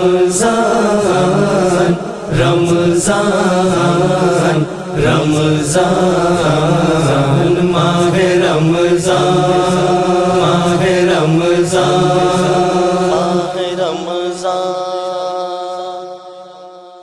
رمضان رمضان رمضان ماہ رمضان ماہ رمضان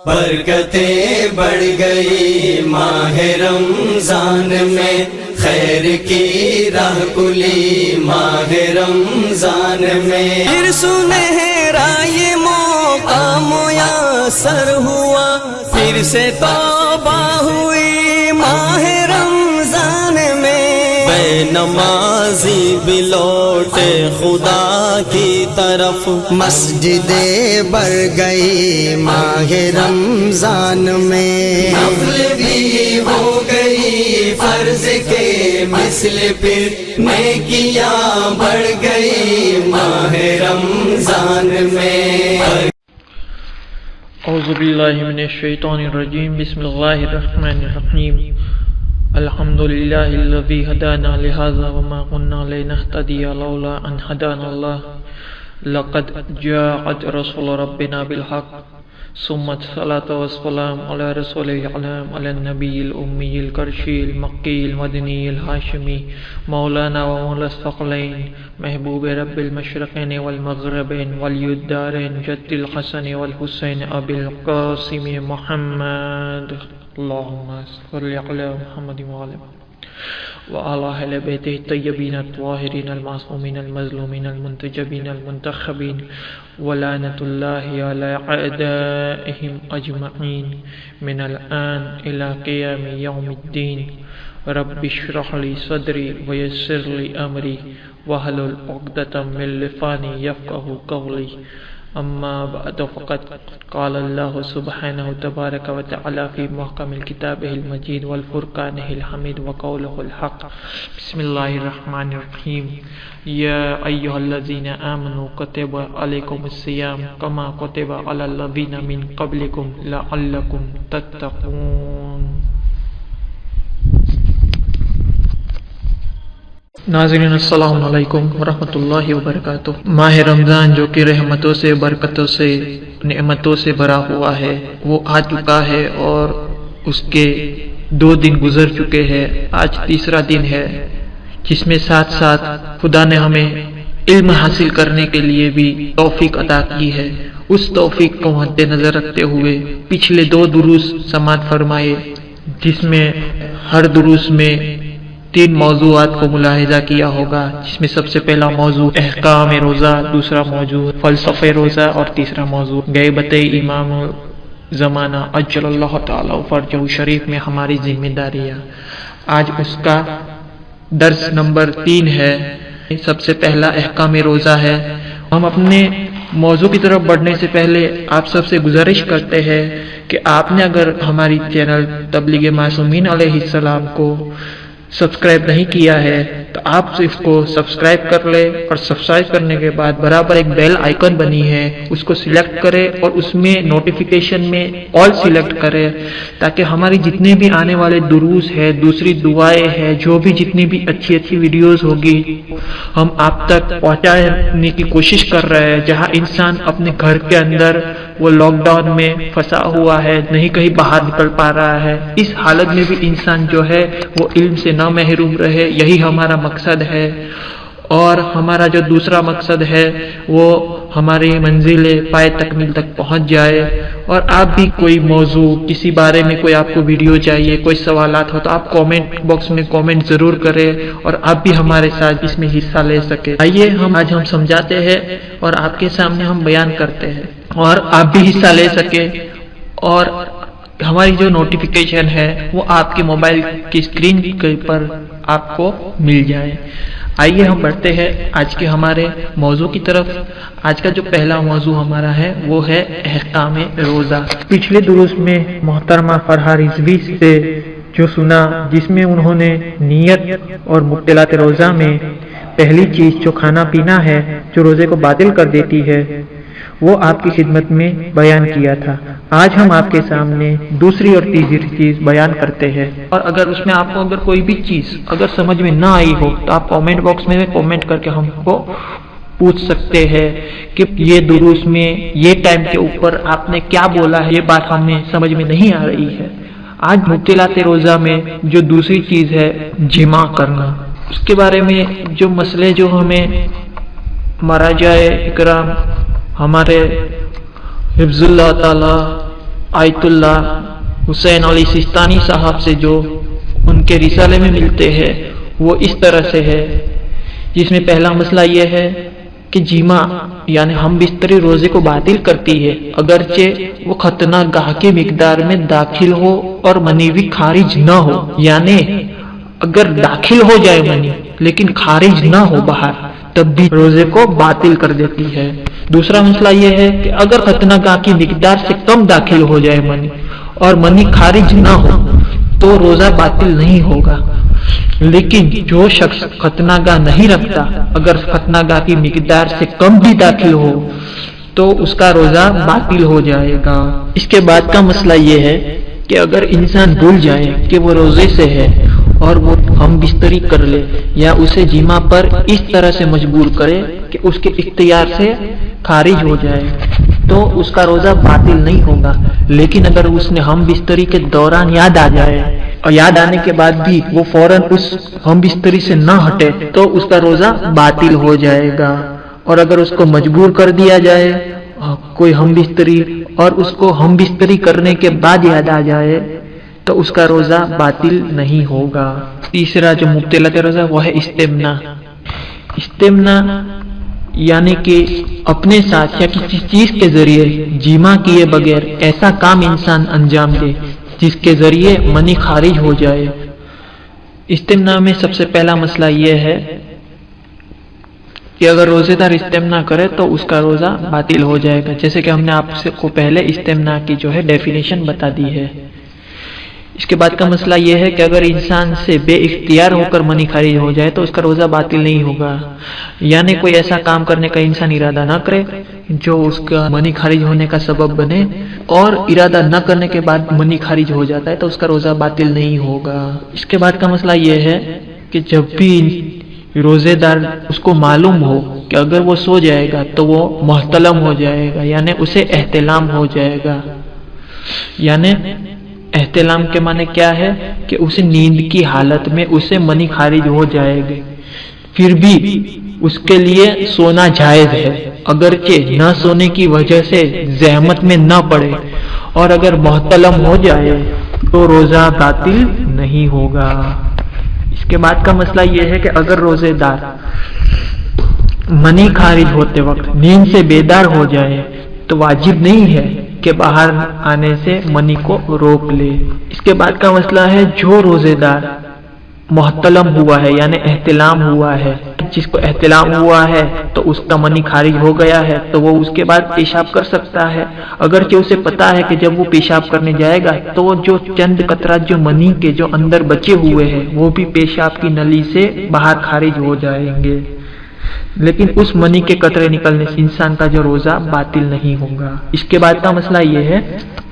برکتیں بڑھ گئی ماہ رمضان میں، خیر کی راہ کھلی ماہ رمضان میں، پھر سنہرا یہ موقع میسر ہوا، پھر سے توبہ ہوئی ماہ رمضان میں، بے نمازی بھی لوٹے خدا کی طرف، مسجدیں بڑھ گئی ماہ رمضان میں، نفل بھی ہو گئی فرض کے مثل، پھر نیکیاں بڑھ گئی ماہ رمضان میں۔ اعوذ باللہ من الشیطان الرجیم، بسم اللہ الرحمن الرحیم، الحمد للہ الذی ہدانا لہذا وما كنا لنہتدی لولا ان ہدانا اللہ، لقد جاءت رسول ربنا بالحق، ثم الصلاة والسلام على رسول العلام، على النبي الأمي القرشي المكي المدني الهاشمي، مولانا ومولى الثقلين، محبوب رب المشرقين والمغربين ولي الدارين، جد الحسن والحسين أبي القاسم محمد، اللهم صل على محمد وعلى أهل بيته الطيبين الطاهرين المعصومين المظلومين المنتجبين المنتخبين، ولعنة الله على أعدائهم أجمعين من الآن إلى قيام يوم الدين، رب اشرح لي صدري ويسر لي أمري واحلل عقدة من لساني يفقهوا قولي، أما بعد فقد قال الله سبحانه تبارك وتعالى في محكم كتابه المجيد والفرقانه الحميد وقوله الحق، بسم الله الرحمن الرحيم، يا أيها الذين آمنوا كتب عليكم الصيام كما كتب على الذين من قبلكم لعلكم تتقون۔ ناظرین السلام علیکم ورحمۃ اللہ وبرکاتہ۔ ماہ رمضان جو کہ رحمتوں سے، برکتوں سے، نعمتوں سے بھرا ہوا ہے، وہ آ چکا ہے اور اس کے 2 دن گزر چکے ہیں، آج تیسرا دن ہے، جس میں ساتھ ساتھ خدا نے ہمیں علم حاصل کرنے کے لیے بھی توفیق عطا کی ہے۔ اس توفیق کو مد نظر رکھتے ہوئے پچھلے 2 دروس سماعت فرمائے، جس میں ہر دروس میں 3 موضوعات کو ملاحظہ کیا ہوگا، جس میں سب سے پہلا موضوع احکام روزہ، دوسرا موضوع فلسفہ روزہ اور تیسرا موضوع غیبت امام زمانہ اجل اللہ تعالی فرجہ شریف میں ہماری ذمہ داریاں۔ آج اس کا درس نمبر 3 ہے۔ سب سے پہلا احکام روزہ ہے۔ ہم اپنے موضوع کی طرف بڑھنے سے پہلے آپ سب سے گزارش کرتے ہیں کہ آپ نے اگر ہماری چینل تبلیغ معصومین علیہ السلام کو سبسکرائب نہیں کیا ہے تو آپ اس کو سبسکرائب کر لے، اور سبسکرائب کرنے کے بعد برابر ایک بیل آئیکن بنی ہے، اس کو سلیکٹ کرے اور اس میں نوٹیفیکیشن میں آل سلیکٹ کرے، تاکہ ہماری جتنے بھی آنے والے دروس ہے، دوسری دعائیں ہے، جو بھی جتنی بھی اچھی اچھی ویڈیوز ہوگی ہم آپ تک پہنچانے کی کوشش کر رہے ہیں۔ جہاں انسان اپنے گھر کے اندر وہ لاک ڈاؤن میں پھنسا ہوا ہے، نہیں کہیں باہر نکل پا رہا ہے، اس حالت میں بھی انسان جو ہے وہ علم سے نہ محروم رہے، یہی ہمارا مقصد ہے۔ اور ہمارا جو دوسرا مقصد ہے وہ ہماری منزل پائے تکمیل تک پہنچ جائے۔ اور آپ بھی کوئی موضوع، کسی بارے میں کوئی آپ کو ویڈیو چاہیے، کوئی سوالات ہو تو آپ کامنٹ باکس میں کامنٹ ضرور کریں، اور آپ بھی ہمارے ساتھ اس میں حصہ لے سکیں۔ آئیے آج ہم سمجھاتے ہیں اور آپ کے سامنے ہم بیان کرتے ہیں، اور آپ بھی حصہ لے سکیں، اور ہماری جو نوٹیفیکیشن ہے وہ آپ کے موبائل کی اسکرین پر آپ کو مل جائے۔ آئیے ہم بڑھتے ہیں آج کے ہمارے موضوع کی طرف۔ آج کا جو پہلا موضوع ہمارا ہے وہ ہے احکام روزہ۔ پچھلے دروس میں محترمہ فرحہ رضوی سے جو سنا، جس میں انہوں نے نیت اور مبطلات روزہ میں پہلی چیز جو کھانا پینا ہے جو روزے کو باطل کر دیتی ہے، وہ آپ کی خدمت میں بیان کیا تھا۔ آج ہم آپ کے سامنے دوسری اور تیسری چیز بیان کرتے ہیں، اور اگر اس میں آپ کو کوئی بھی چیز اگر سمجھ میں نہ آئی ہو تو آپ کامنٹ باکس میں کامنٹ کر کے ہم کو پوچھ سکتے ہیں کہ یہ دروس میں یہ ٹائم کے اوپر آپ نے کیا بولا ہے، یہ بات ہمیں سمجھ میں نہیں آ رہی ہے۔ آج مبتلات روزہ میں جو دوسری چیز ہے جماع کرنا، اس کے بارے میں جو مسئلے جو ہمیں مراجع اکرام ہمارے حفظ اللہ تعالی آیت اللہ حسین علی سیستانی صاحب سے جو ان کے رسالے میں ملتے ہیں وہ اس طرح سے ہے، جس میں پہلا مسئلہ یہ ہے کہ جماع یعنی ہم بستری روزے کو باطل کرتی ہے، اگرچہ وہ ختنہ گاہ کی مقدار میں داخل ہو اور منی بھی خارج نہ ہو، یعنی اگر داخل ہو جائے منی لیکن خارج نہ ہو باہر، تب بھی روزے کو باطل کر دیتی ہے۔ دوسرا مسئلہ یہ ہے کہ اگر ختنہ گاہ کی مقدار سے کم داخل ہو جائے منی اور منی خارج نہ ہو تو روزہ باطل نہیں ہوگا، لیکن جو شخص ختنہ گاہ نہیں رکھتا، اگر ختنہ گاہ کی مقدار سے کم بھی داخل ہو تو اس کا روزہ باطل ہو جائے گا۔ اس کے بعد کا مسئلہ یہ ہے کہ اگر انسان بھول جائے کہ وہ روزے سے ہے اور وہ ہم بستری کر لے یا اسے جماع پر اس طرح سے مجبور کرے کہ اس کے اختیار سے خارج ہو جائے تو اس کا روزہ باطل نہیں ہوگا، لیکن اگر اس نے ہم بستری کے دوران یاد آ جائے اور یاد آنے کے بعد بھی وہ فوراً اس ہم بستری سے نہ ہٹے تو اس کا روزہ باطل ہو جائے گا، اور اگر اس کو مجبور کر دیا جائے کوئی ہم بستری اور اس کو ہم بستری کرنے کے بعد یاد آ جائے تو اس کا روزہ باطل نہیں ہوگا۔ تیسرا جو مبتلات روزہ وہ ہے استمنا۔ استمنا یعنی کہ اپنے ساتھ یا کسی چیز کے ذریعے جماع کیے بغیر ایسا کام انسان انجام دے جس کے ذریعے منی خارج ہو جائے۔ استمنا میں سب سے پہلا مسئلہ یہ ہے کہ اگر روزے دار استمنا کرے تو اس کا روزہ باطل ہو جائے گا، جیسے کہ ہم نے آپ کو پہلے استمنا کی جو ہے ڈیفینیشن بتا دی ہے۔ اس کے بعد کا مسئلہ یہ ہے کہ اگر انسان سے بے اختیار ہو کر منی خارج ہو جائے تو اس کا روزہ باطل نہیں ہوگا، یعنی کوئی ایسا کام کرنے کا انسان ارادہ نہ کرے جو اس کا منی خارج ہونے کا سبب بنے، اور ارادہ نہ کرنے کے بعد منی خارج ہو جاتا ہے تو اس کا روزہ باطل نہیں ہوگا۔ اس کے بعد کا مسئلہ یہ ہے کہ جب بھی روزے دار اس کو معلوم ہو کہ اگر وہ سو جائے گا تو وہ محتلم ہو جائے گا، یعنی اسے احتلام ہو جائے گا۔ یعنی احتلام کے معنی کیا ہے کہ اسے نیند کی حالت میں اسے منی خارج ہو جائے گا، پھر بھی اس کے لیے سونا جائز ہے، اگرچہ نہ سونے کی وجہ سے زحمت میں نہ پڑے، اور اگر محتلم ہو جائے تو روزہ باطل نہیں ہوگا۔ اس کے بعد کا مسئلہ یہ ہے کہ اگر روزے دار منی خارج ہوتے وقت نیند سے بیدار ہو جائے تو واجب نہیں ہے کہ باہر آنے سے منی کو روک لے۔ اس کے بعد کا مسئلہ ہے جو روزے دار محتلم ہوا ہے یعنی احتلام ہوا ہے، جس کو احتلام ہوا ہے تو اس کا منی خارج ہو گیا ہے تو وہ اس کے بعد پیشاب کر سکتا ہے، اگرچہ اسے پتا ہے کہ جب وہ پیشاب کرنے جائے گا تو جو چند قطرات جو منی کے جو اندر بچے ہوئے ہیں وہ بھی پیشاب کی نلی سے باہر خارج ہو جائیں گے، لیکن اس منی کے قطرے نکلنے سے انسان کا جو روزہ باطل نہیں ہوگا۔ اس کے بعد کا مسئلہ یہ ہے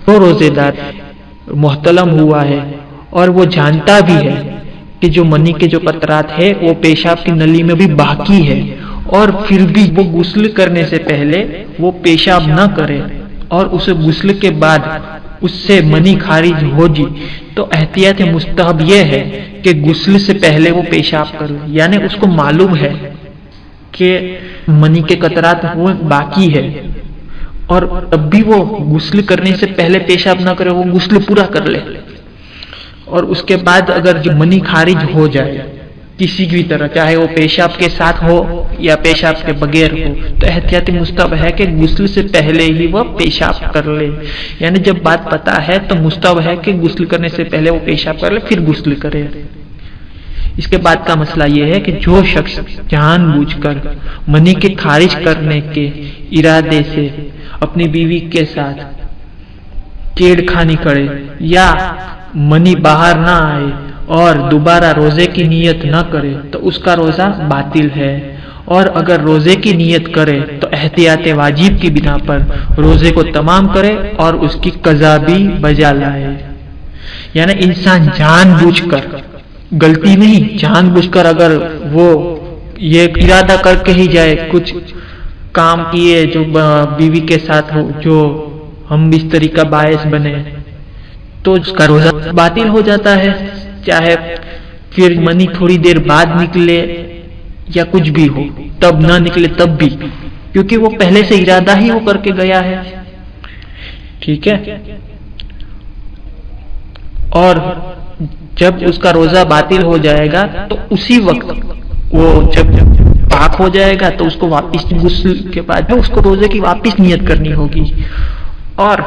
وہ روزے دار محتلم ہوا ہے اور وہ جانتا بھی ہے کہ جو منی کے جو قطرات ہے وہ پیشاب کی نلی میں بھی باقی ہے، اور پھر بھی وہ غسل کرنے سے پہلے وہ پیشاب نہ کرے اور اسے غسل کے بعد اس سے منی خارج ہوگی تو احتیاط مستحب یہ ہے کہ غسل سے پہلے وہ پیشاب کرے، یعنی اس کو معلوم ہے کہ منی کے قطرات وہ باقی ہے اور تب بھی وہ غسل کرنے سے پہلے پیشاب نہ کرے، وہ غسل پورا کر لے، اور اس کے بعد اگر جو منی خارج ہو جائے کسی بھی طرح، چاہے وہ پیشاب کے ساتھ ہو یا پیشاب کے بغیر ہو، تو احتیاطی مستحب ہے کہ غسل سے پہلے ہی وہ پیشاب کر لے، یعنی جب بات پتہ ہے تو مستحب ہے کہ غسل کرنے سے پہلے وہ پیشاب کر لے پھر غسل کرے۔ اس کے بعد کا مسئلہ یہ ہے کہ جو شخص جان بوجھ کر منی کے خارج کرنے کے ارادے سے اپنی بیوی کے ساتھ چھیڑ خانی کرے یا منی باہر نہ آئے اور دوبارہ روزے کی نیت نہ کرے تو اس کا روزہ باطل ہے، اور اگر روزے کی نیت کرے تو احتیاط واجب کی بنا پر روزے کو تمام کرے اور اس کی قضا بھی بجا لائے۔ یعنی انسان جان بوجھ کر، غلطی نہیں، جان بوجھ کر اگر وہ یہ ارادہ کر کے ہی جائے کچھ کام کیے جو بیوی کے ساتھ ہو، جو ہم بستری کا باعث بنے، تو اس کا روزہ باطل ہو جاتا ہے، چاہے پھر منی تھوڑی دیر بعد نکلے یا کچھ بھی ہو، تب نہ نکلے تب بھی، کیونکہ وہ پہلے سے ارادہ ہی وہ کر کے گیا ہے. ٹھیک ہے. اور جب اس کا روزہ باطل ہو جائے گا تو اسی وقت وہ جب پاک ہو جائے گا تو اس کو واپس غسل کے بعد اس کو روزے کی واپس نیت کرنی ہوگی، اور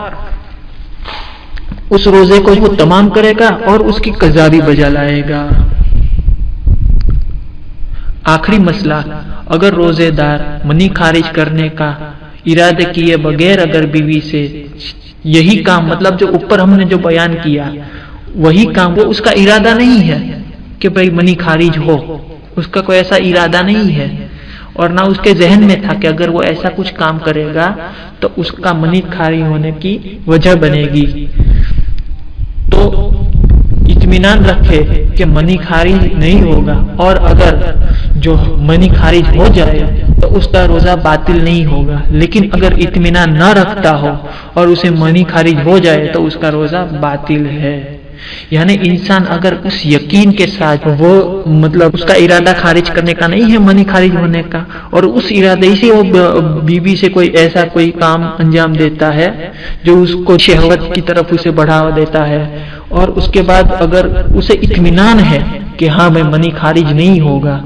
اس روزے کو وہ تمام کرے گا اور اس کی قضا بھی بجا لائے گا. آخری مسئلہ، اگر روزے دار منی خارج کرنے کا ارادے کیے بغیر اگر بیوی سے یہی کام، مطلب جو اوپر ہم نے جو بیان کیا وہی کام، وہ اس کا ارادہ نہیں ہے کہ بھئی منی خارج ہو، اس کا کوئی ایسا ارادہ نہیں ہے، اور نہ اس کے ذہن میں تھا کہ اگر وہ ایسا کچھ کام کرے گا تو اس کا منی خارج ہونے کی وجہ بنے گی، تو اطمینان رکھے کہ منی خارج نہیں ہوگا، اور اگر جو منی خارج ہو جائے تو اس کا روزہ باطل نہیں ہوگا. لیکن اگر اطمینان نہ رکھتا ہو اور اسے منی خارج ہو جائے تو اس کا روزہ باطل ہے. یعنی انسان اگر اس یقین کے ساتھ وہ مطلب اس کا ارادہ خارج کرنے کا نہیں ہے، منی خارج ہونے کا، اور اس ارادے سے وہ بیوی سے کوئی ایسا کوئی کام انجام دیتا ہے جو اس کو شہوت کی طرف اسے بڑھاوا دیتا ہے، اور اس کے بعد اگر اسے اطمینان ہے کہ ہاں میں منی خارج نہیں ہوگا،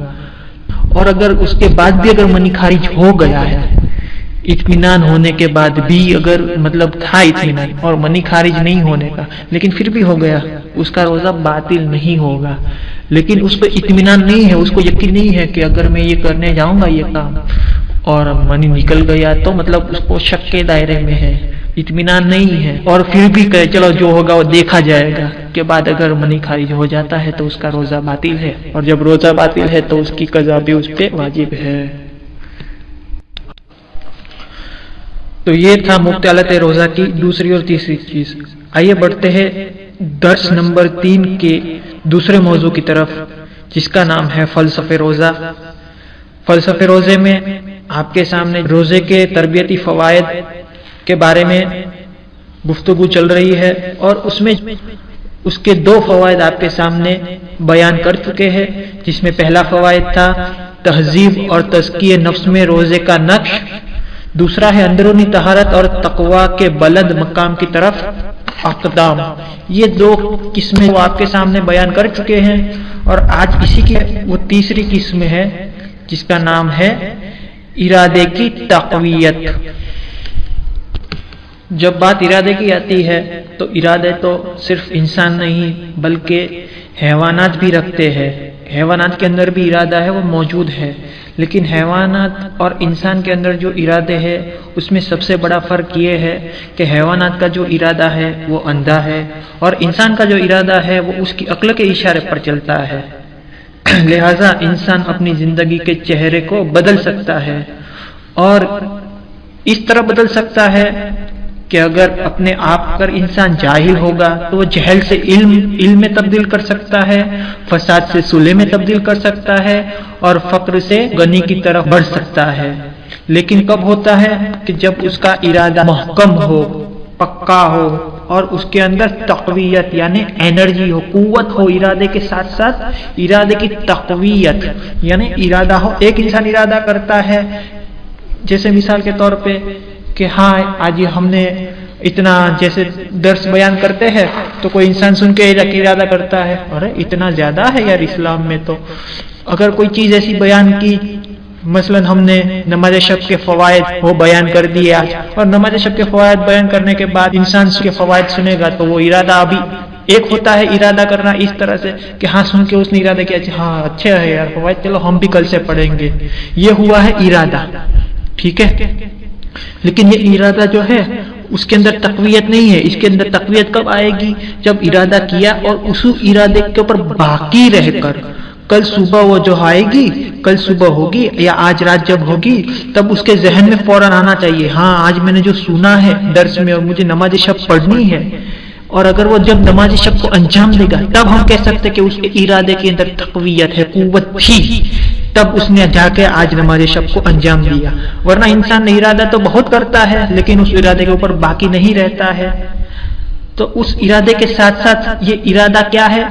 اور اگر اس کے بعد بھی اگر منی خارج ہو گیا ہے، اطمینان ہونے کے بعد بھی اگر مطلب تھا اطمینان اور منی خارج نہیں ہونے کا لیکن پھر بھی ہو گیا، اس کا روزہ باطل نہیں ہوگا. لیکن اس پہ اطمینان نہیں ہے، اس کو یقین نہیں ہے کہ اگر میں یہ کرنے جاؤں گا یہ کام اور منی نکل گیا تو مطلب اس کو شک کے دائرے میں ہے، اطمینان نہیں ہے، اور پھر بھی کہے چلو جو ہوگا وہ دیکھا جائے گا، کے بعد اگر منی خارج ہو جاتا ہے تو اس کا روزہ باطل ہے، اور جب روزہ باطل ہے تو اس کی قضا بھی اس پہ واجب ہے. تو یہ تھا مبطلات روزہ کی دوسری اور تیسری چیز. آئیے بڑھتے ہیں درس نمبر 3 کے دوسرے موضوع کی طرف، جس کا نام ہے فلسفہ روزہ. فلسفہ روزے میں آپ کے سامنے روزے کے تربیتی فوائد کے بارے میں گفتگو چل رہی ہے، اور اس میں اس کے 2 فوائد آپ کے سامنے بیان کر چکے ہیں، جس میں پہلا فوائد تھا تہذیب اور تزکیہ نفس میں روزے کا نقش، دوسرا ہے اندرونی طہارت اور تقویٰ کے بلند مقام کی طرف اقدام. یہ 2 قسمیں وہ آپ کے سامنے بیان کر چکے ہیں، اور آج اسی کی وہ تیسری قسم ہے جس کا نام ہے ارادے کی تقویت. جب بات ارادے کی آتی ہے تو ارادے تو صرف انسان نہیں بلکہ حیوانات بھی رکھتے ہیں. حیوانات کے اندر بھی ارادہ ہے، وہ موجود ہے، لیکن حیوانات اور انسان کے اندر جو ارادے ہے اس میں سب سے بڑا فرق یہ ہے کہ حیوانات کا جو ارادہ ہے وہ اندھا ہے، اور انسان کا جو ارادہ ہے وہ اس کی عقل کے اشارے پر چلتا ہے. لہذا انسان اپنی زندگی کے چہرے کو بدل سکتا ہے، اور اس طرح بدل سکتا ہے کہ اگر اپنے آپ پر انسان جاہل ہوگا تو وہ جہل سے علم میں تبدیل کر سکتا ہے، فساد سے صلح میں تبدیل کر سکتا ہے، اور فقر سے غنی کی طرف بڑھ سکتا ہے. لیکن کب ہوتا ہے کہ جب اس کا ارادہ محکم ہو، پکا ہو، اور اس کے اندر تقویت یعنی انرجی ہو، قوت ہو. ارادے کے ساتھ ساتھ ارادے کی تقویت یعنی ارادہ ہو. ایک انسان ارادہ کرتا ہے، جیسے مثال کے طور پہ کہ ہاں آج ہم نے اتنا، جیسے درس بیان کرتے ہیں تو کوئی انسان سن کے ارادہ کرتا ہے ارے اتنا زیادہ ہے یار اسلام میں. تو اگر کوئی چیز ایسی بیان کی، مثلا ہم نے نماز شب کے فوائد وہ بیان کر دیے آج، اور نماز شب کے فوائد بیان کرنے کے بعد انسان کے فوائد سنے گا تو وہ ارادہ ابھی ایک ہوتا ہے ارادہ کرنا اس طرح سے کہ ہاں سن کے اس نے ارادہ کیا ہاں اچھا ہے یار فوائد، چلو ہم بھی کل سے پڑھیں گے. یہ ہوا ہے ارادہ، ٹھیک ہے. لیکن یہ ارادہ جو ہے اس کے اندر تقویت نہیں ہے. اس کے اندر تقویت کب آئے گی؟ جب ارادہ کیا اور اسی ارادے کے اوپر باقی رہ کر کل صبح وہ جو آئے گی، کل صبح ہوگی یا آج رات جب ہوگی، تب اس کے ذہن میں فوراً آنا چاہیے ہاں آج میں نے جو سنا ہے درس میں اور مجھے نماز شب پڑھنی ہے. اور اگر وہ جب نماز شب کو انجام دے گا تب ہم کہہ سکتے کہ اس کے ارادے کے اندر تقویت ہے، قوت تھی. تب اس نے جا کے آج نماز شب کو انجام دیا. ورنہ انسان ارادہ تو بہت کرتا ہے لیکن اس ارادے کے اوپر باقی نہیں رہتا ہے. تو اس ارادے کے ساتھ ساتھ یہ ارادہ کیا ہے،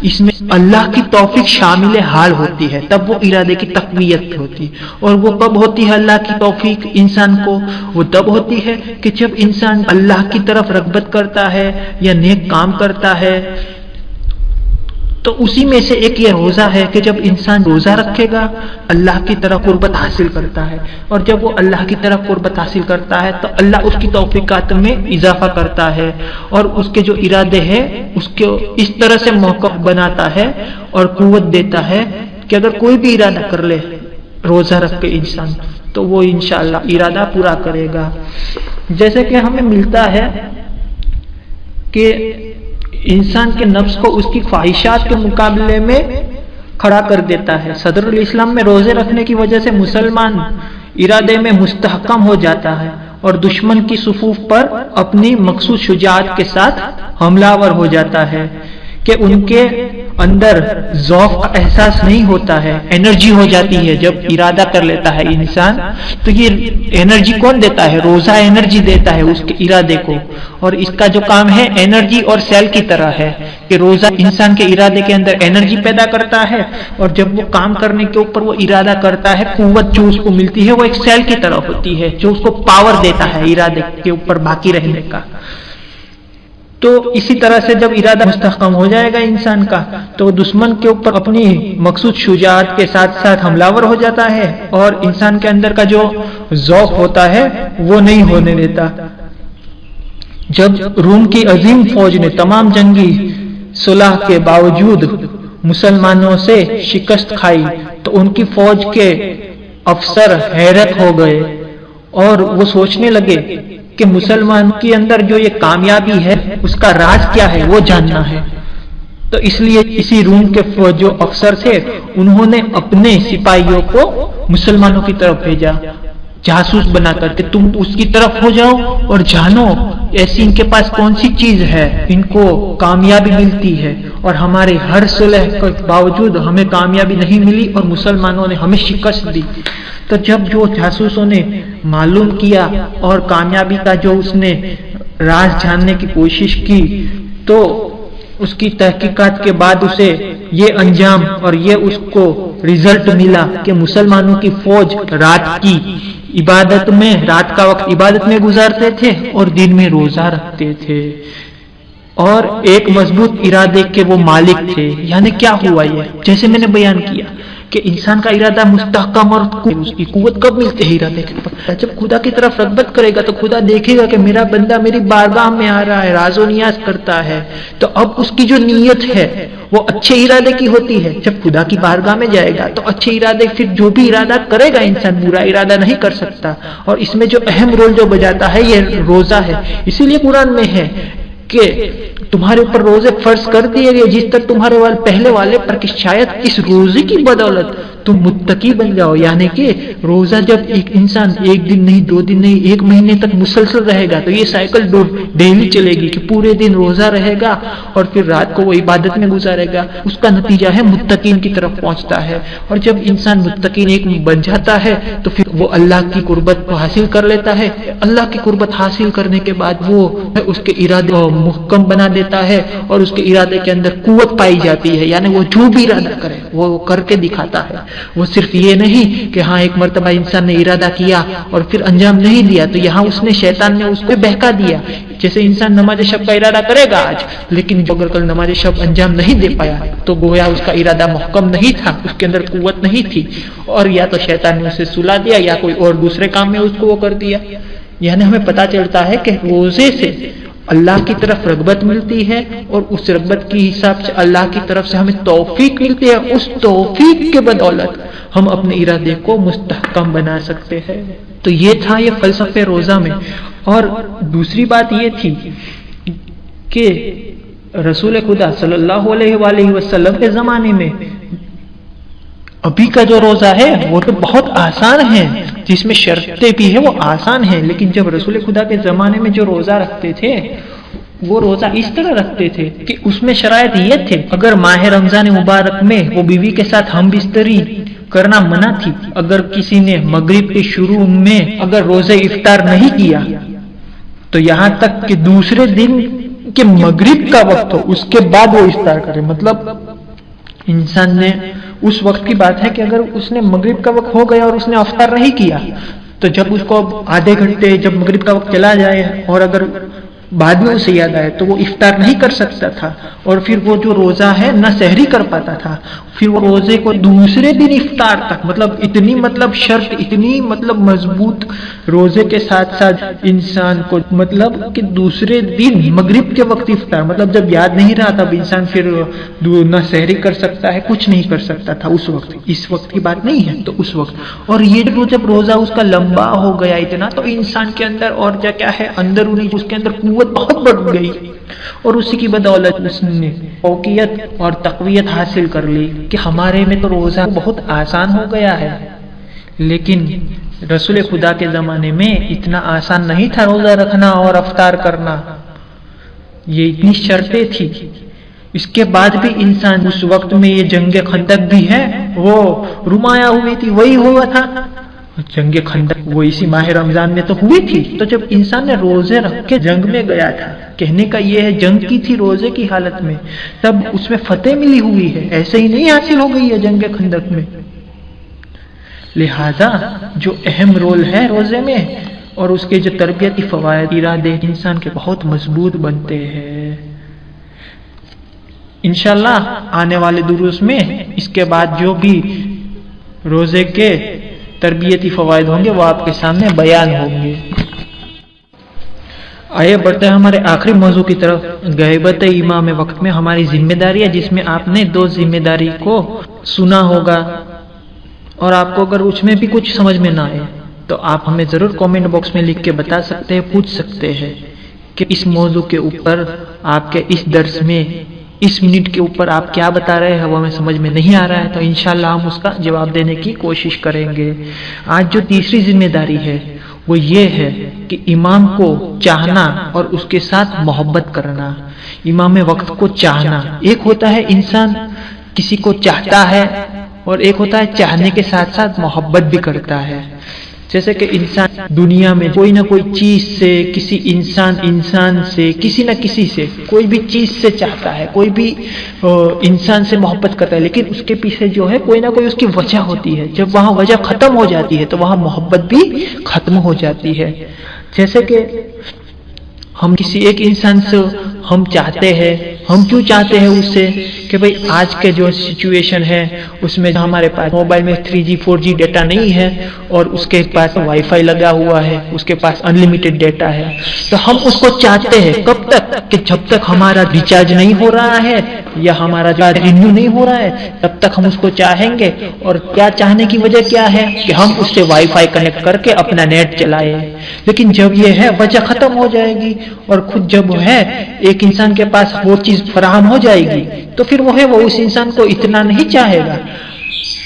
اس میں اللہ کی توفیق شامل حال ہوتی ہے، تب وہ ارادے کی تقویت ہوتی ہے. اور وہ کب ہوتی ہے اللہ کی توفیق انسان کو؟ وہ تب ہوتی ہے کہ جب انسان اللہ کی طرف رغبت کرتا ہے یا نیک کام کرتا ہے. تو اسی میں سے ایک یہ روزہ ہے کہ جب انسان روزہ رکھے گا اللہ کی طرف قربت حاصل کرتا ہے، اور جب وہ اللہ کی طرف قربت حاصل کرتا ہے تو اللہ اس کی توفیقات میں اضافہ کرتا ہے اور اس کے جو ارادے ہیں اس کو اس طرح سے محکم بناتا ہے اور قوت دیتا ہے کہ اگر کوئی بھی ارادہ کر لے روزہ رکھ کے انسان تو وہ انشاءاللہ ارادہ پورا کرے گا. جیسے کہ ہمیں ملتا ہے کہ انسان کے نفس کو اس کی خواہشات کے مقابلے میں کھڑا کر دیتا ہے. صدر الاسلام میں روزے رکھنے کی وجہ سے مسلمان ارادے میں مستحکم ہو جاتا ہے اور دشمن کی صفوف پر اپنی مخصوص شجاعت کے ساتھ حملہ ور ہو جاتا ہے کہ ان کے اندر ذوق کا احساس نہیں ہوتا ہے، انرجی ہو جاتی ہے. جب ارادہ کر لیتا ہے انسان تو یہ انرجی کون دیتا ہے؟ روزہ انرجی دیتا ہے اس کے ارادے کو. اور اس کا جو کام ہے انرجی اور سیل کی طرح ہے کہ روزہ انسان کے ارادے کے اندر انرجی پیدا کرتا ہے، اور جب وہ کام کرنے کے اوپر وہ ارادہ کرتا ہے قوت جو اس کو ملتی ہے وہ ایک سیل کی طرح ہوتی ہے جو اس کو پاور دیتا ہے ارادے کے اوپر باقی رہنے کا. تو اسی طرح سے جب ارادہ مستحکم ہو جائے گا انسان کا تو وہ دشمن کے اوپر اپنی مقصود شجاعت کے ساتھ ساتھ حملہ ور ہو جاتا ہے اور انسان کے اندر کا جو ذوق ہوتا ہے وہ نہیں ہونے دیتا. جب روم کی عظیم فوج نے تمام جنگی صلح کے باوجود مسلمانوں سے شکست کھائی تو ان کی فوج کے افسر حیرت ہو گئے اور وہ سوچنے لگے کہ مسلمان کے اندر جو یہ کامیابی ہے اس کا راز کیا ہے وہ جاننا ہے. تو اس لیے اسی روم کے جو افسر تھے انہوں نے اپنے سپاہیوں کو مسلمانوں کی طرف بھیجا جاسوس بنا کر کے تم اس کی طرف ہو جاؤ اور جانو ایسی ان کے پاس کون سی چیز ہے ان کو کامیابی ملتی ہے اور ہمارے ہر صلح کے باوجود ہمیں کامیابی نہیں ملی اور مسلمانوں نے ہمیں شکست دی. تو جب جو جاسوسوں نے معلوم کیا اور کامیابی کا جو اس نے راز جاننے کی کوشش کی تو اس کی تحقیقات کے بعد اسے یہ انجام اور یہ اس کو رزلٹ ملا کہ مسلمانوں کی فوج رات کی عبادت میں رات کا وقت عبادت میں گزارتے تھے اور دن میں روزہ رکھتے تھے اور ایک مضبوط ارادے کے وہ مالک تھے. یعنی کیا ہوا یہ جیسے میں نے بیان کیا کہ انسان کا ارادہ مستحکم اور اس کی قوت کب ملتے ہے ارادے کے اوپر جب خدا کی طرف رغبت کرے گا تو خدا دیکھے گا کہ میرا بندہ میری بارگاہ میں آ رہا ہے راز و نیاز کرتا ہے تو اب اس کی جو نیت ہے وہ اچھے ارادے کی ہوتی ہے. جب خدا کی بارگاہ میں جائے گا تو اچھے ارادے پھر جو بھی ارادہ کرے گا انسان برا ارادہ نہیں کر سکتا. اور اس میں جو اہم رول جو بجاتا ہے یہ روزہ ہے. اسی لیے قرآن میں ہے کہ تمہارے اوپر روزے فرض کر دیے گئے جس تک تمہارے پہلے والے پر کہ شاید اس روزے کی بدولت تم متقی بن جاؤ. یعنی کہ روزہ جب ایک انسان ایک دن نہیں 2 دن نہیں 1 مہینے تک مسلسل رہے گا تو یہ سائیکل ڈیلی چلے گی کہ پورے دن روزہ رہے گا اور پھر رات کو وہ عبادت میں گزارے گا. اس کا نتیجہ ہے متقین کی طرف پہنچتا ہے. اور جب انسان متقین ایک بن جاتا ہے تو پھر وہ اللہ کی قربت کو حاصل کر لیتا ہے. اللہ کی قربت حاصل کرنے کے بعد وہ اس کے ارادے کو محکم بنا دیتا ہے اور اس کے ارادے کے اندر قوت پائی جاتی ہے. یعنی وہ جو بھی ارادہ کرے وہ کر کے دکھاتا ہے. وہ صرف یہ نہیں کہ ہاں ایک مرتبہ انسان نے ارادہ کیا اور پھر انجام نہیں دیا تو یہاں اس نے شیطان نے اس کو بہکا دیا. جیسے انسان نماز شب کا ارادہ کرے گا آج لیکن اگر کل نماز شب انجام نہیں دے پایا تو گویا اس کا ارادہ محکم نہیں تھا اس کے اندر قوت نہیں تھی اور یا تو شیطان نے اسے سلا دیا یا کوئی اور دوسرے کام میں اس کو وہ کر دیا. یعنی ہمیں پتہ چلتا ہے کہ روزے سے اللہ کی طرف رغبت ملتی ہے اور اس رغبت کی حساب سے اللہ کی طرف سے ہمیں توفیق ملتی ہے. اس توفیق کے بدولت ہم اپنے ارادے کو مستحکم بنا سکتے ہیں. تو یہ تھا یہ فلسفے روزہ میں. اور دوسری بات یہ تھی کہ رسول خدا صلی اللہ علیہ وآلہ وسلم کے زمانے میں ابھی کا جو روزہ ہے وہ تو بہت آسان ہے جس میں شرطیں بھی ہیں وہ آسان ہیں. لیکن جب رسول خدا کے زمانے میں جو روزہ رکھتے تھے وہ روزہ اس طرح رکھتے تھے کہ اس میں شرائط یہ تھے اگر ماہ رمضان مبارک میں وہ بیوی کے ساتھ ہم بستری کرنا منع تھی. اگر کسی نے مغرب کے شروع میں اگر روزے افطار نہیں کیا تو یہاں تک کہ دوسرے دن کے مغرب کا وقت ہو اس کے بعد وہ افطار کرے. مطلب انسان نے اس وقت کی بات ہے کہ اگر اس نے مغرب کا وقت ہو گیا اور اس نے افطار نہیں کیا تو جب اس کو آدھے گھنٹے جب مغرب کا وقت چلا جائے اور اگر بعد میں اسے یاد آئے تو وہ افطار نہیں کر سکتا تھا اور پھر وہ جو روزہ ہے نہ سحری کر پاتا تھا. پھر وہ روزے کو دوسرے دن افطار تک مطلب شرط اتنی مضبوط روزے کے ساتھ ساتھ انسان کو کہ دوسرے دن مغرب کے وقت افطار جب یاد نہیں رہا تب انسان پھر نہ سحری کر سکتا ہے کچھ نہیں کر سکتا تھا اس وقت. اس وقت کی بات نہیں ہے تو اس وقت. اور یہ جب روزہ اس کا لمبا ہو گیا اتنا تو انسان کے اندر اور کیا ہے اندرونی اس کے اندر قوت بہت بڑھ گئی اور اسی کی بدولت اس نے فوقیت اور تقویت حاصل کر لی کہ ہمارے میں تو روزہ بہت آسان ہو گیا ہے. لیکن رسول خدا کے زمانے میں اتنا آسان نہیں تھا روزہ رکھنا اور افطار کرنا. یہ اتنی شرطیں تھی. اس کے بعد بھی انسان اس وقت میں یہ جنگ خندق بھی ہے وہ رمایا ہوئی تھی وہی ہوا تھا. جنگ خندق وہ اسی ماہ رمضان میں تو ہوئی تھی. تو جب انسان نے روزے رکھ کے جنگ میں گیا تھا کہنے کا یہ ہے جنگ کی تھی روزے کی حالت میں تب اس میں فتح ملی ہوئی ہے ایسے ہی نہیں حاصل ہو گئی ہے جنگ خندق میں. لہذا جو اہم رول ہے روزے میں اور اس کے جو تربیتی فوائد ارادے انسان کے بہت مضبوط بنتے ہیں. انشاءاللہ آنے والے دروس میں اس کے بعد جو بھی روزے کے تربیتی فوائد ہوں گے وہ آپ کے سامنے بیان ہوں گے. آئیے بڑھتے ہیں ہمارے آخری موضوع کی طرف. غیبت امام وقت میں ہماری ذمہ داری ہے جس میں آپ نے 2 ذمہ داری کو سنا ہوگا اور آپ کو اگر اس میں بھی کچھ سمجھ میں نہ آئے تو آپ ہمیں ضرور کامنٹ باکس میں لکھ کے بتا سکتے ہیں پوچھ سکتے ہیں کہ اس موضوع کے اوپر آپ کے اس درس میں اس منٹ کے اوپر آپ کیا بتا رہے ہیں وہ ہمیں سمجھ میں نہیں آ رہا ہے تو انشاءاللہ ہم اس کا جواب دینے کی کوشش کریں گے. آج جو تیسری ذمہ داری ہے وہ یہ ہے کہ امام کو چاہنا اور اس کے ساتھ محبت کرنا. امام وقت کو چاہنا. ایک ہوتا ہے انسان کسی کو چاہتا ہے اور ایک ہوتا ہے چاہنے کے ساتھ ساتھ محبت بھی کرتا ہے. جیسے کہ انسان دنیا میں کوئی نہ کوئی چیز سے کسی انسان سے کسی نہ کسی سے کوئی بھی چیز سے چاہتا ہے کوئی بھی انسان سے محبت کرتا ہے لیکن اس کے پیچھے جو ہے کوئی نہ کوئی اس کی وجہ ہوتی ہے. جب وہاں وجہ ختم ہو جاتی ہے تو وہاں محبت بھی ختم ہو جاتی ہے. جیسے کہ ہم کسی ایک انسان سے ہم چاہتے ہیں ہم کیوں چاہتے ہیں اس سے کہ بھئی آج کے جو سچویشن ہے اس میں ہمارے پاس موبائل میں 3G 4G ڈیٹا نہیں ہے اور اس کے پاس وائی فائی لگا ہوا ہے اس کے پاس انلمیٹڈ ڈیٹا ہے تو ہم اس کو چاہتے ہیں کب تک کہ جب تک ہمارا ریچارج نہیں ہو رہا ہے یا ہمارا رینیو نہیں ہو رہا ہے تب تک ہم اس کو چاہیں گے. اور کیا چاہنے کی وجہ کیا ہے کہ ہم اس سے وائی فائی کنیکٹ کر کے اپنا نیٹ چلائے. لیکن جب یہ ہے وجہ ختم ہو جائے گی اور خود جب ہے ایک انسان کے پاس وہ چیز فراہم ہو جائے گی تو پھر وہ اس انسان کو اتنا نہیں چاہے گا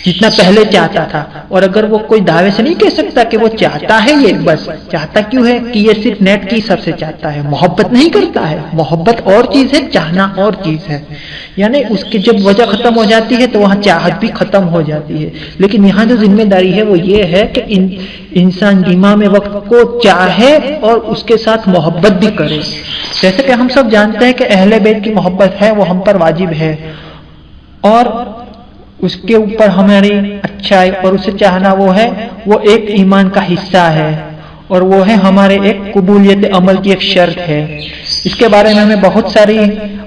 جتنا پہلے چاہتا تھا. اور اگر وہ کوئی دعوے سے نہیں کہہ سکتا کہ وہ چاہتا ہے یہ بس چاہتا کیوں ہے کہ یہ صرف نیٹ کی حساب سے چاہتا ہے محبت نہیں کرتا ہے. محبت اور چیز ہے چاہنا اور چیز ہے. یعنی اس کی جب وجہ ختم ہو جاتی ہے تو وہاں چاہت بھی ختم ہو جاتی ہے. لیکن یہاں جو ذمہ داری ہے وہ یہ ہے کہ انسان امام وقت کو چاہے اور اس کے ساتھ محبت بھی کرے. جیسے کہ ہم سب جانتے ہیں کہ اہل بیت کی محبت ہے وہ ہم پر واجب ہے اور اس کے اوپر ہماری اچھائی اور اسے چاہنا وہ ایک ایمان کا حصہ ہے اور وہ ہے ہمارے ایک قبولیت عمل کی ایک شرط ہے. اس کے بارے میں ہمیں بہت ساری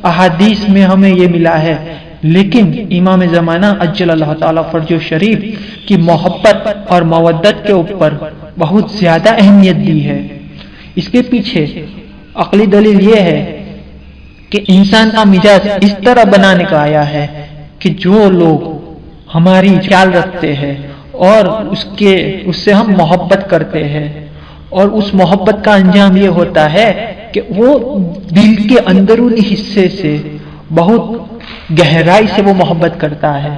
احادیث میں ہمیں یہ ملا ہے. لیکن امام زمانہ عجل اللہ تعالیٰ فرج و شریف کی محبت اور مودت کے اوپر بہت زیادہ اہمیت دی ہے. اس کے پیچھے عقلی دلیل یہ ہے کہ انسان کا مزاج اس طرح بنانے کا آیا ہے کہ جو لوگ ہماری خیال رکھتے ہیں اور اس سے ہم محبت کرتے ہیں اور اس محبت کا انجام یہ ہوتا ہے کہ وہ دل کے اندرونی حصے سے بہت گہرائی سے وہ محبت کرتا ہے.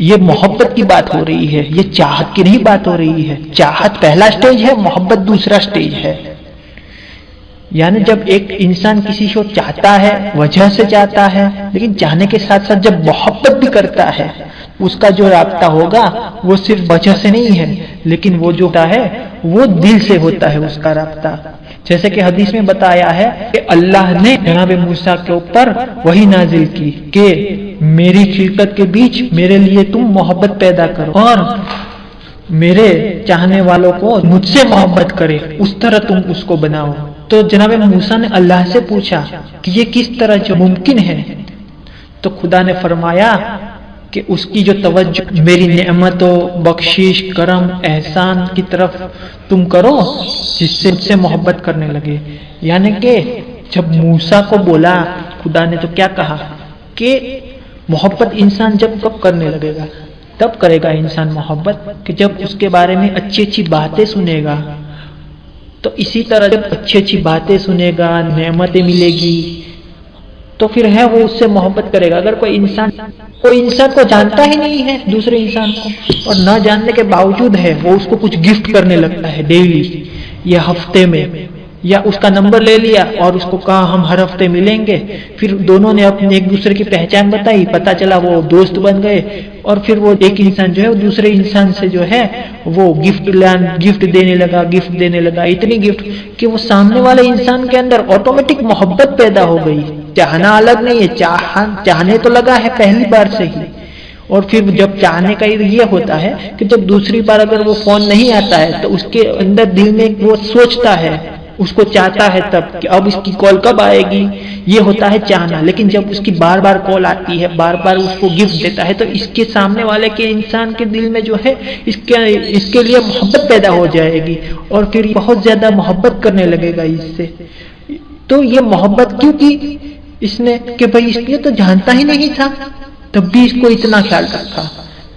یہ محبت کی بات ہو رہی ہے یہ چاہت کی نہیں بات ہو رہی ہے. چاہت پہلا سٹیج ہے محبت دوسرا سٹیج ہے. یعنی جب ایک انسان کسی کو چاہتا ہے وجہ سے چاہتا ہے لیکن چاہنے کے ساتھ ساتھ جب محبت بھی کرتا ہے اس کا جو رابطہ ہوگا وہ صرف وجہ سے نہیں ہے، لیکن وہ جو ہوتا ہے وہ دل سے ہوتا ہے اس کا رابطہ. جیسے کہ حدیث میں بتایا ہے کہ اللہ نے جناب موسیٰ کے اوپر وحی نازل کی کہ میری خلقت کے بیچ میرے لیے تم محبت پیدا کرو اور میرے چاہنے والوں کو مجھ سے محبت کرے، اس طرح تم اس کو بناؤ. تو جناب موسیٰ نے اللہ سے پوچھا کہ یہ کس طرح جو ممکن ہے، تو خدا نے فرمایا کہ اس کی جو توجہ میری نعمتوں، بخشش، کرم، احسان کی طرف تم کرو جس سے مجھ سے محبت کرنے لگے. یعنی کہ جب موسیٰ کو بولا خدا نے تو کیا کہا کہ محبت انسان جب کب کرنے لگے گا، تب کرے گا انسان محبت کہ جب اس کے بارے میں اچھی اچھی باتیں سنے گا. تو اسی طرح جب اچھی اچھی باتیں سنے گا، نعمتیں ملے گی، تو پھر ہے وہ اس سے محبت کرے گا. اگر کوئی انسان کو جانتا ہی نہیں ہے دوسرے انسان کو، اور نہ جاننے کے باوجود ہے وہ اس کو کچھ گفٹ کرنے لگتا ہے ڈیلی یا ہفتے میں، یا اس کا نمبر لے لیا اور اس کو کہا ہم ہر ہفتے ملیں گے، پھر دونوں نے اپنے ایک دوسرے کی پہچان بتائی، پتہ چلا وہ دوست بن گئے، اور پھر وہ ایک انسان جو ہے وہ دوسرے انسان سے جو ہے وہ گفٹ دینے لگا اتنی گفٹ کہ وہ سامنے والے انسان کے اندر آٹومیٹک محبت پیدا ہو گئی. چاہنا الگ نہیں ہے، چاہنے تو لگا ہے پہلی بار سے ہی. اور پھر جب چاہنے کا یہ ہوتا ہے کہ جب دوسری بار اگر وہ فون نہیں آتا ہے تو اس کے اندر دل میں وہ سوچتا ہے، اس کو چاہتا ہے تب کہ اب اس کی کال کب آئے گی، یہ ہوتا ہے چاہنا. لیکن جب اس کی بار بار کال آتی ہے، بار بار اس کو گفٹ دیتا ہے، تو اس کے سامنے والے کے انسان کے دل میں جو ہے اس کے لیے محبت پیدا ہو جائے گی، اور پھر بہت زیادہ محبت کرنے لگے گا اس سے. تو یہ محبت کیوں کی اس نے کہ بھائی اس لیے تو جانتا ہی نہیں تھا تب بھی اس کو اتنا خیال رکھا.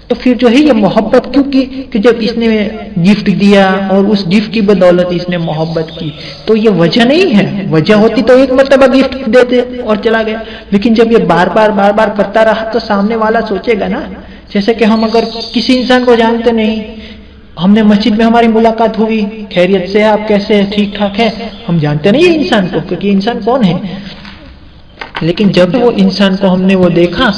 تو پھر جو ہے یہ محبت کیوں کی کہ جب اس نے گفٹ دیا اور اس گفٹ کی بدولت اس نے محبت کی. تو یہ وجہ نہیں ہے، وجہ ہوتی تو ایک مرتبہ گفٹ دیتے اور چلا گیا. لیکن جب یہ بار بار کرتا رہا تو سامنے والا سوچے گا نا. جیسے کہ ہم اگر کسی انسان کو جانتے نہیں، ہم نے مسجد میں ہماری ملاقات ہوئی، خیریت سے آپ کیسے، ٹھیک ٹھاک ہے، ہم جانتے نہیں یہ انسان کو کہ یہ انسان کون ہے. لیکن جب وہ انسان کو ہم نے وہ دیکھا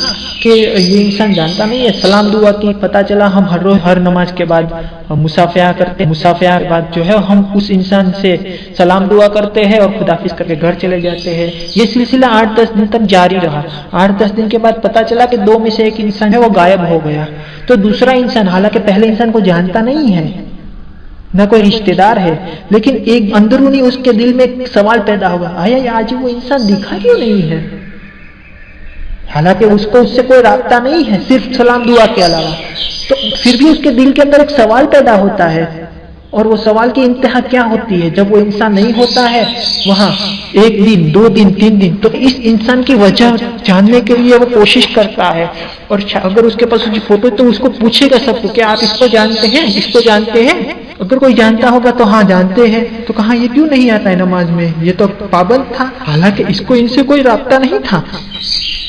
کہ یہ انسان جانتا نہیں ہے، سلام دعا کی، پتہ چلا ہم ہر روز ہر نماز کے بعد مصافحہ کرتے ہیں، مصافحہ کے بعد جو ہے ہم اس انسان سے سلام دعا کرتے ہیں اور خداحافظ کر کے گھر چلے جاتے ہیں. یہ سلسلہ 8-10 دن تک جاری رہا. 8-10 دن کے بعد پتہ چلا کہ 2 میں سے ایک انسان ہے وہ غائب ہو گیا. تو دوسرا انسان حالانکہ پہلے انسان کو جانتا نہیں ہے، نہ کوئی رشتہ دار ہے، لیکن ایک اندرونی اس کے دل میں ایک سوال پیدا ہوگا، آیا آج وہ انسان دکھا کیوں نہیں ہے؟ حالانکہ اس کو اس سے کوئی رابطہ نہیں ہے صرف سلام دعا کے علاوہ. تو پھر بھی اس کے دل کے اندر ایک سوال پیدا ہوتا ہے، اور وہ سوال کی انتہا کیا ہوتی ہے؟ جب وہ انسان نہیں ہوتا ہے وہاں 1 دن 2 دن 3 دن، تو اس انسان کی وجہ جاننے کے لیے وہ کوشش کرتا ہے. اور اگر اس کے پاس اس کی فوٹو تو اس کو پوچھے گا سب کو کہ آپ اس کو جانتے ہیں، اس کو جانتے ہیں. اگر کوئی جانتا ہوگا تو ہاں جانتے ہیں. تو کہاں یہ کیوں نہیں آتا ہے نماز میں، یہ تو پابند تھا، حالانکہ اس کو ان سے کوئی رابطہ نہیں تھا.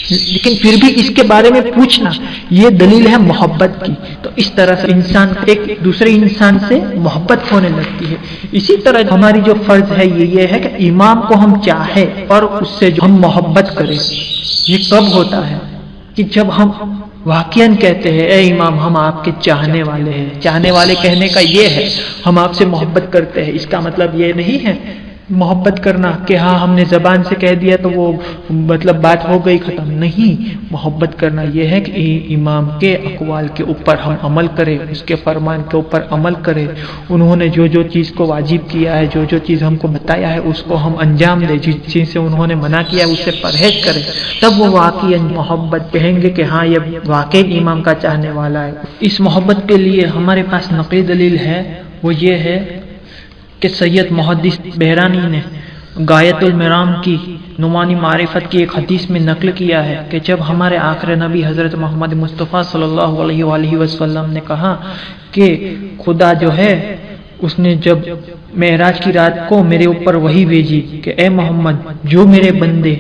لیکن پھر بھی اس کے بارے میں پوچھنا یہ دلیل ہے محبت کی. تو اس طرح سے انسان ایک دوسرے انسان سے محبت ہونے لگتی ہے. اسی طرح ہماری جو فرض ہے یہ ہے کہ امام کو ہم چاہے اور اس سے جو ہم محبت کریں. یہ کب ہوتا ہے؟ کہ جب ہم واقعاً کہتے ہیں اے امام ہم آپ کے چاہنے والے ہیں. چاہنے والے کہنے کا یہ ہے ہم آپ سے محبت کرتے ہیں. اس کا مطلب یہ نہیں ہے محبت کرنا کہ ہاں ہم نے زبان سے کہہ دیا تو وہ مطلب بات ہو گئی ختم. نہیں، محبت کرنا یہ ہے کہ امام کے اقوال کے اوپر ہم عمل کریں، اس کے فرمان کے اوپر عمل کریں. انہوں نے جو جو چیز کو واجب کیا ہے، جو جو چیز ہم کو بتایا ہے اس کو ہم انجام دیں. جس چیز سے انہوں نے منع کیا ہے اس سے پرہیز کریں. تب وہ واقعی محبت کہیں گے کہ ہاں یہ واقعی امام کا چاہنے والا ہے. اس محبت کے لیے ہمارے پاس نقلی دلیل ہے، وہ یہ ہے کہ سید محدث بحرانی نے غایت المرام کی نمانی معرفت کی ایک حدیث میں نقل کیا ہے کہ جب ہمارے آخر نبی حضرت محمد مصطفیٰ صلی اللہ علیہ وآلہ وسلم نے کہا کہ خدا جو ہے اس نے جب معراج کی رات کو میرے اوپر وحی بھیجی کہ اے محمد جو میرے بندے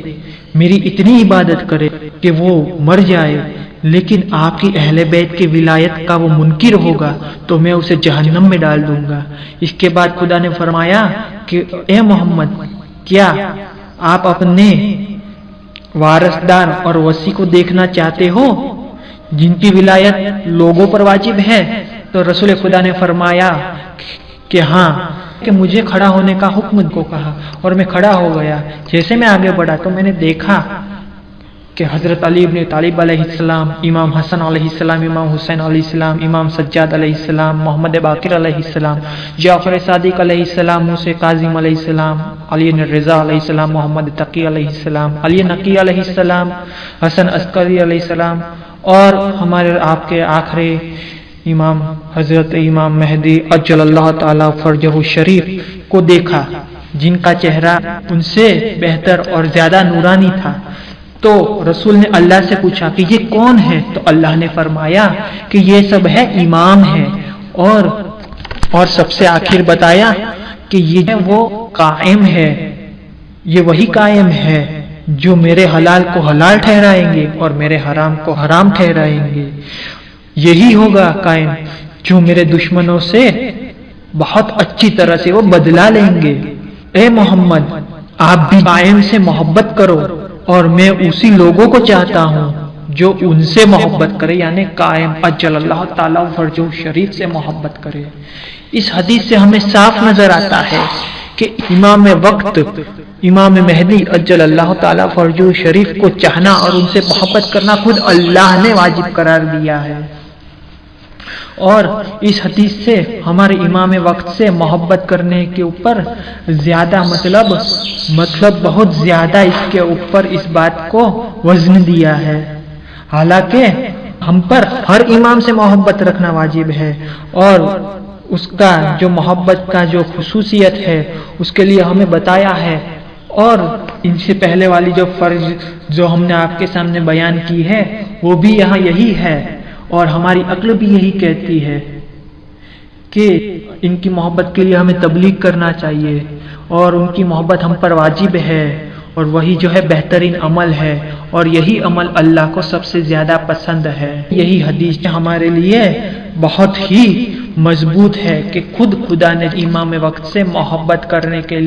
میری اتنی عبادت کرے کہ وہ مر جائے لیکن آپ کی اہل بیت کی ولایت کا وہ منکر ہوگا تو میں اسے جہنم میں ڈال دوں گا. اس کے بعد خدا نے فرمایا کہ اے محمد کیا آپ اپنے وارثدار اور وصی کو دیکھنا چاہتے ہو جن کی ولایت لوگوں پر واجب ہے؟ تو رسول خدا نے فرمایا کہ ہاں، کہ مجھے کھڑا ہونے کا حکم کو کہا اور میں کھڑا ہو گیا۔ جیسے میں آگے بڑھا تو میں نے دیکھا کہ حضرت علی ابن طالب علیہ السلام، امام حسن علیہ السلام، امام حسین علیہ السلام، امام سجاد علیہ السلام، محمد باقر علیہ السلام، جعفر صادق علیہ السلام، موسی کاظم علیہ السلام، علی رضا علیہ السلام، محمد تقی علیہ السلام، علی نقی علیہ السلام، حسن عسکری علیہ السلام، اور ہمارے آپ کے آخری امام حضرت امام مہدی اجل اللہ تعالی فرجہ الشریف کو دیکھا، جن کا چہرہ ان سے بہتر اور زیادہ نورانی تھا۔ تو رسول نے اللہ سے پوچھا کہ یہ کون ہے؟ تو اللہ نے فرمایا کہ یہ سب ہے امام ہے، اور سب سے آخر بتایا کہ یہ وہ قائم ہے، یہ وہی قائم ہے جو میرے حلال کو حلال ٹھہرائیں گے اور میرے حرام کو حرام ٹھہرائیں گے۔ یہی ہوگا قائم جو میرے دشمنوں سے بہت اچھی طرح سے وہ بدلا لیں گے۔ اے محمد، آپ بھی قائم سے محبت کرو، اور میں اسی لوگوں کو چاہتا ہوں جو ان سے محبت کرے، یعنی قائم اجل اللہ تعالی فرجہ شریف سے محبت کرے۔ اس حدیث سے ہمیں صاف نظر آتا ہے کہ امام وقت، امام مہدی اجل اللہ تعالی فرجہ شریف کو چاہنا اور ان سے محبت کرنا خود اللہ نے واجب قرار دیا ہے۔ اور اس حدیث سے ہمارے امام وقت سے محبت کرنے کے اوپر زیادہ مطلب بہت زیادہ اس کے اوپر اس بات کو وزن دیا ہے۔ حالانکہ ہم پر ہر امام سے محبت رکھنا واجب ہے، اور اس کا جو محبت کا جو خصوصیت ہے اس کے لیے ہمیں بتایا ہے، اور ان سے پہلے والی جو فرض جو ہم نے آپ کے سامنے بیان کی ہے وہ بھی یہاں یہی ہے، اور ہماری عقل بھی یہی کہتی ہے کہ ان کی محبت کے لیے ہمیں تبلیغ کرنا چاہیے، اور ان کی محبت ہم پر واجب ہے، اور وہی جو ہے بہترین عمل ہے، اور یہی عمل اللہ کو سب سے زیادہ پسند ہے۔ یہی حدیث ہمارے لیے بہت ہی مضبوط ہے کہ خود خدا نے امام وقت سے محبت کرنے کے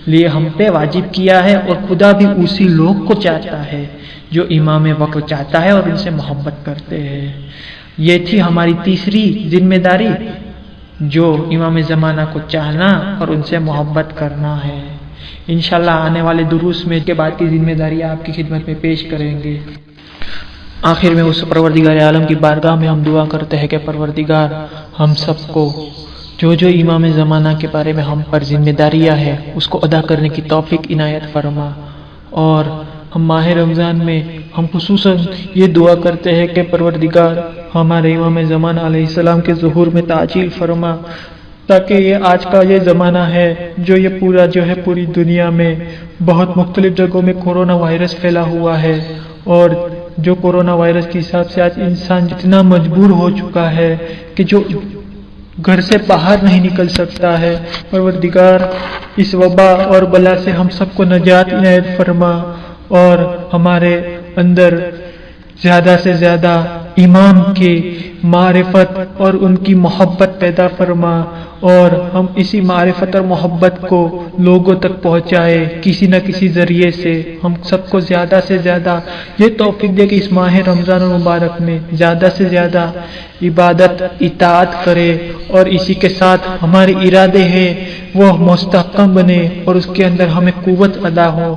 لیے ہم پہ واجب کیا ہے، اور خدا بھی اسی لوگ کو چاہتا ہے جو امام وقت چاہتا ہے اور ان سے محبت کرتے ہیں۔ یہ تھی ہماری تیسری ذمہ داری، جو امام زمانہ کو چاہنا اور ان سے محبت کرنا ہے۔ انشاءاللہ آنے والے دروس میں کے بعد کی ذمہ داری آپ کی خدمت میں پیش کریں گے۔ آخر میں اس پروردگار عالم کی بارگاہ میں ہم دعا کرتے ہیں کہ پروردگار ہم سب کو جو امام زمانہ کے بارے میں ہم پر ذمہ داریاں ہیں اس کو ادا کرنے کی توفیق عنایت فرما، اور ہم ماہ رمضان میں ہم خصوصاً یہ دعا کرتے ہیں کہ پروردگار ہمارے امام زمانہ علیہ السلام کے ظہور میں تعجیل فرما، تاکہ یہ آج کا یہ زمانہ ہے جو یہ پورا جو ہے پوری دنیا میں بہت مختلف جگہوں میں کورونا وائرس پھیلا ہوا ہے، اور جو کورونا وائرس کے حساب سے آج انسان جتنا مجبور ہو چکا ہے کہ جو گھر سے باہر نہیں نکل سکتا ہے، پروردگار اس وبا اور بلا سے ہم سب کو نجات عنایت فرما، اور ہمارے اندر زیادہ سے زیادہ امام کی معرفت اور ان کی محبت پیدا فرما، اور ہم اسی معرفت اور محبت کو لوگوں تک پہنچائے کسی نہ کسی ذریعے سے۔ ہم سب کو زیادہ سے زیادہ یہ توفیق دے کہ اس ماہ رمضان المبارک میں زیادہ سے زیادہ عبادت اطاعت کرے، اور اسی کے ساتھ ہمارے ارادے ہیں وہ مستحکم بنے، اور اس کے اندر ہمیں قوت ادا ہو،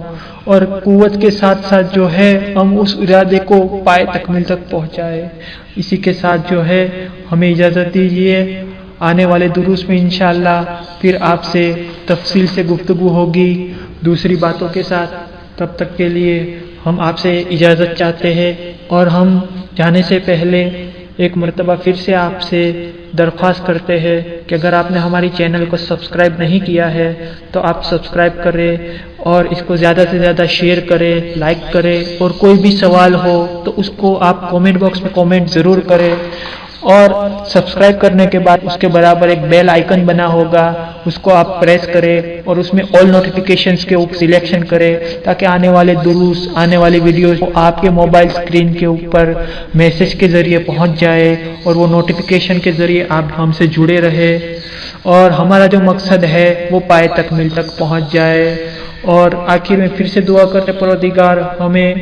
اور قوت کے ساتھ ساتھ جو ہے ہم اس ارادے کو پائے تکمیل تک پہنچائے۔ اسی کے ساتھ جو ہے ہمیں اجازت دیجیے، آنے والے دروس میں انشاءاللہ پھر آپ سے تفصیل سے گفتگو ہوگی دوسری باتوں کے ساتھ۔ تب تک کے لیے ہم آپ سے اجازت چاہتے ہیں، اور ہم جانے سے پہلے ایک مرتبہ پھر سے آپ سے درخواست کرتے ہیں کہ اگر آپ نے ہماری چینل کو سبسکرائب نہیں کیا ہے تو آپ سبسکرائب کریں، اور اس کو زیادہ سے زیادہ شیئر کریں، لائک کریں، اور کوئی بھی سوال ہو تو اس کو آپ کومنٹ باکس میں کومنٹ ضرور کریں، اور سبسکرائب کرنے کے بعد اس کے برابر ایک بیل آئیکن بنا ہوگا، اس کو آپ پریس کریں، اور اس میں آل نوٹیفیکیشنز کے اوپر سلیکشن کریں، تاکہ آنے والے دروس، آنے والی ویڈیوز آپ کے موبائل اسکرین کے اوپر میسج کے ذریعے پہنچ جائے، اور وہ نوٹیفیکیشن کے ذریعے آپ ہم سے جڑے رہے، اور ہمارا جو مقصد ہے وہ پائے تکمیل تک پہنچ جائے۔ اور آخر میں پھر سے دعا کرتے پروردگار ہمیں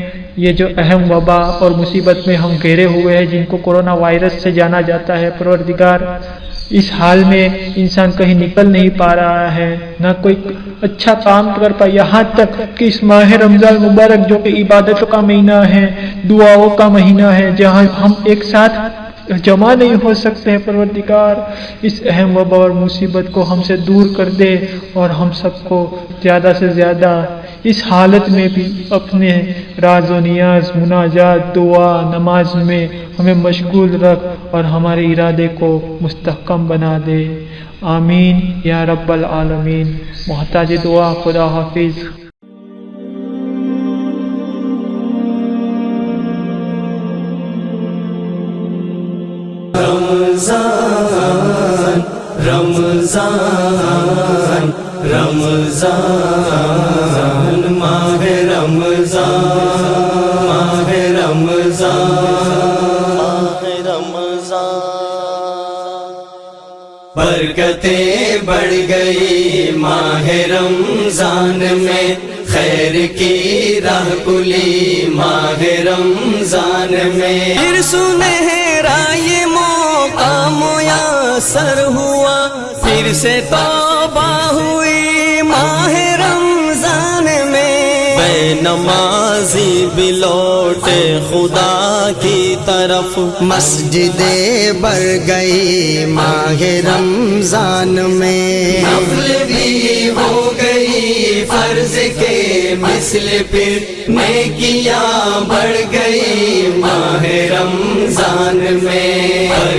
یہ جو اہم وبا اور مصیبت میں ہم گھیرے ہوئے ہیں جن کو کورونا وائرس سے جانا جاتا ہے، پروردگار اس حال میں انسان کہیں نکل نہیں پا رہا ہے، نہ کوئی اچھا کام کر پا، یہاں تک کہ اس ماہ رمضان مبارک جو کہ عبادتوں کا مہینہ ہے، دعاؤں کا مہینہ ہے، جہاں ہم ایک ساتھ جمع نہیں ہو سکتے ہیں، پروردگار اس اہم وبا اور مصیبت کو ہم سے دور کر دے اور ہم سب کو زیادہ سے زیادہ اس حالت میں بھی اپنے راز و نیاز، مناجات، دعا، نماز میں ہمیں مشغول رکھ اور ہمارے ارادے کو مستحکم بنا دے، آمین یا رب العالمین۔ محتاج دعا، خدا حافظ۔ رمضان رمضان رمضان ماہ رمضان ماہ رمضان برکتیں بڑھ گئی ماہ رمضان میں، خیر کی راہ کھلی ماہ رمضان میں، پھر سنہرا یہ موقع میسر ہوا، پھر سے توبہ ہوئی ماہ رمضان میں، بے نمازی بھی لوٹے خدا کی طرف، مسجدیں بڑھ گئی ماہ رمضان میں، نفل بھی ہو گئی فرض کے مثل، پھر نیکیاں بڑھ گئی ماہ رمضان میں۔